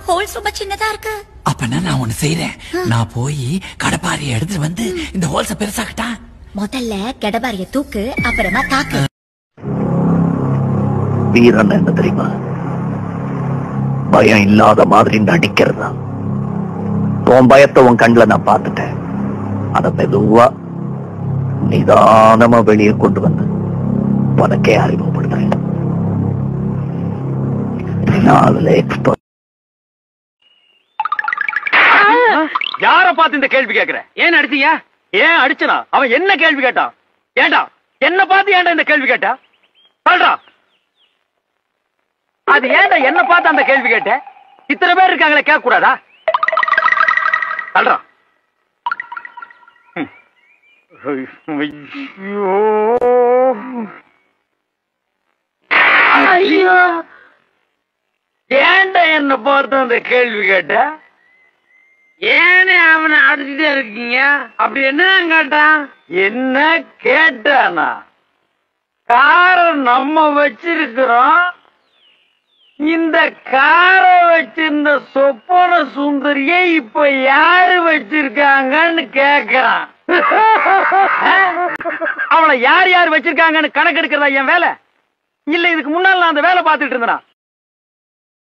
Holes ரொம்ப சின்னதா இருக்கு. அப்பனா நான் ஒண்ணு செய்யறேன். நான் போய் கடப்பாரிய எடுத்துட்டு வந்து இந்த ஹோல்ஸ பெருசாக்கட்டா. முதல்ல கடப்பாரிய தூக்கு, அப்புறமா தாக்கு. வீரன் என்ன தெரியுமா? பயம் இல்லாத மாதிரி நடிக்கிறதா. உன் பயத்தை உன் கண்ல நான் பார்த்துட்டேன். அத மெதுவா நிதானமா வெளியே கொண்டு வந்து உனக்கே அறிமுகப்படுத்துறேன். எக்ஸ்பர்ட். யார பார்த்து இந்த கேள்வி கேக்குற? ஏன் அடிச்சீங்க? ஏன் அடிச்சனா? அவன் என்ன கேள்வி கேட்டான்? ஏண்டா என்ன பார்த்து ஏன்டா இந்த கேள்வி கேட்டா? சொல்றா. அது ஏன்டா என்ன பார்த்து அந்த கேள்வி கேட்ட? இத்தனை பேர் இருக்காங்களே, கேட்க கூடாதா? சொல்றா. ஐயோ, ஏன்டா என்ன பார்த்து அந்த கேள்வி கேட்ட? ஏனே அவனை அடிச்சுட்டே இருக்கீங்க? அப்படி என்ன கேட்டான்? என்ன கேட்டானா? காரை நம்ம வச்சிருக்கிறோம், இந்த காரை வச்சிருந்த சொப்பன சுந்தரியை இப்ப யாரு வச்சிருக்காங்கன்னு கேக்குறான். அவளை யார் யார் வச்சிருக்காங்கன்னு கணக்கு எடுக்கிறதா என் வேலை? இல்ல இதுக்கு முன்னால் நான் அந்த வேலை பார்த்துட்டு இருந்தேன்.